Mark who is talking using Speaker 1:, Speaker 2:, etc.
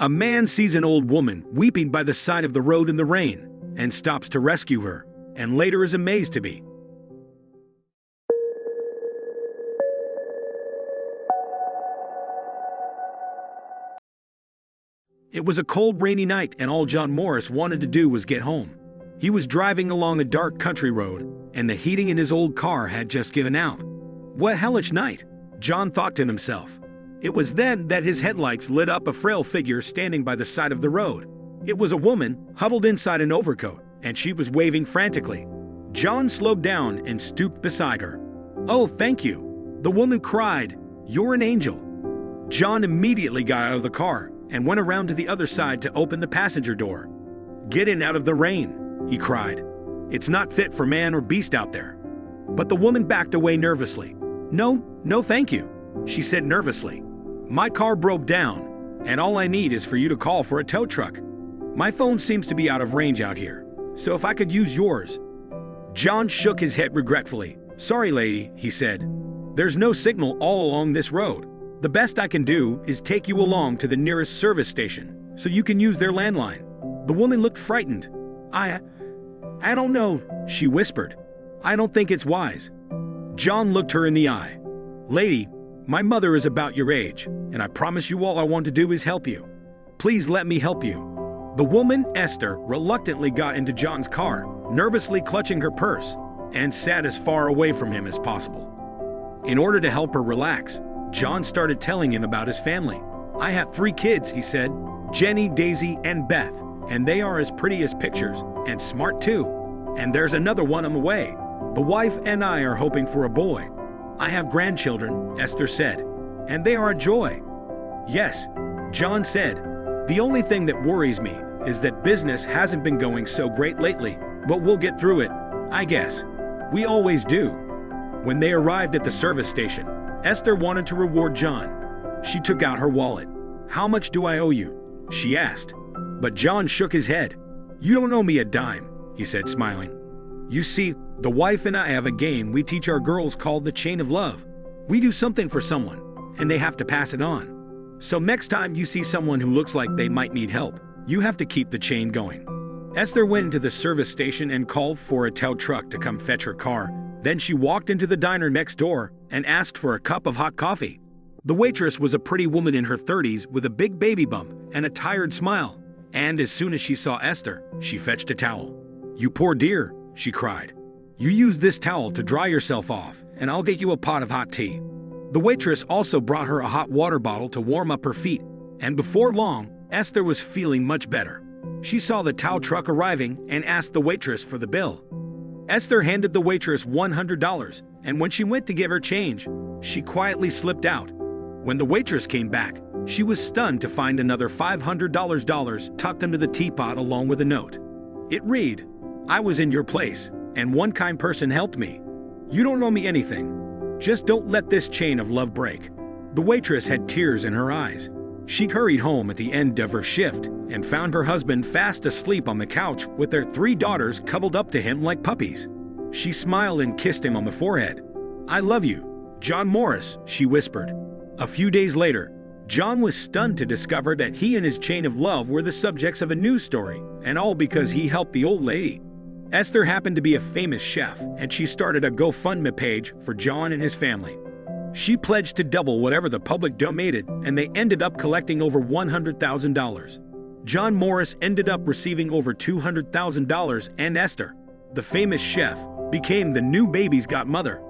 Speaker 1: A man sees an old woman weeping by the side of the road in the rain and stops to rescue her, and later is amazed to be. It was a cold, rainy night, and all John Morris wanted to do was get home. He was driving along a dark country road, and the heating in his old car had just given out. What a hellish night, John thought to himself. It was then that his headlights lit up a frail figure standing by the side of the road. It was a woman, huddled inside an overcoat, and she was waving frantically. John slowed down and stooped beside her. "Oh, thank you," the woman cried. "You're an angel." John immediately got out of the car and went around to the other side to open the passenger door. "Get in out of the rain," he cried. "It's not fit for man or beast out there." But the woman backed away nervously. No, thank you," she said nervously. "My car broke down, and all I need is for you to call for a tow truck. My phone seems to be out of range out here, so if I could use yours." John shook his head regretfully. "Sorry, lady," he said. "There's no signal all along this road. The best I can do is take you along to the nearest service station, so you can use their landline." The woman looked frightened. I don't know," she whispered. "I don't think it's wise." John looked her in the eye. "Lady, my mother is about your age, and I promise you all I want to do is help you. Please let me help you." The woman, Esther, reluctantly got into John's car, nervously clutching her purse, and sat as far away from him as possible. In order to help her relax, John started telling him about his family. "I have 3 kids," he said, "Jenny, Daisy, and Beth, and they are as pretty as pictures, and smart too. And there's another one on the way. The wife and I are hoping for a boy. I have grandchildren," Esther said, "and they are a joy." "Yes," John said. "The only thing that worries me is that business hasn't been going so great lately, but we'll get through it, I guess. We always do." When they arrived at the service station, Esther wanted to reward John. She took out her wallet. "How much do I owe you?" she asked. But John shook his head. "You don't owe me a dime," he said, smiling. "You see, the wife and I have a game we teach our girls called the Chain of Love. We do something for someone, and they have to pass it on. So next time you see someone who looks like they might need help, you have to keep the chain going." Esther went into the service station and called for a tow truck to come fetch her car. Then she walked into the diner next door and asked for a cup of hot coffee. The waitress was a pretty woman in her 30s with a big baby bump and a tired smile. And as soon as she saw Esther, she fetched a towel. "You poor dear," she cried. "You use this towel to dry yourself off, and I'll get you a pot of hot tea." The waitress also brought her a hot water bottle to warm up her feet, and before long, Esther was feeling much better. She saw the tow truck arriving and asked the waitress for the bill. Esther handed the waitress $100, and when she went to give her change, she quietly slipped out. When the waitress came back, she was stunned to find another $500 tucked under the teapot along with a note. It read, "I was in your place, and one kind person helped me. You don't owe me anything. Just don't let this chain of love break." The waitress had tears in her eyes. She hurried home at the end of her shift and found her husband fast asleep on the couch with their 3 daughters cuddled up to him like puppies. She smiled and kissed him on the forehead. "I love you, John Morris," she whispered. A few days later, John was stunned to discover that he and his chain of love were the subjects of a news story, and all because he helped the old lady. Esther happened to be a famous chef, and she started a GoFundMe page for John and his family. She pledged to double whatever the public donated, and they ended up collecting over $100,000. John Morris ended up receiving over $200,000, and Esther, the famous chef, became the new baby's godmother.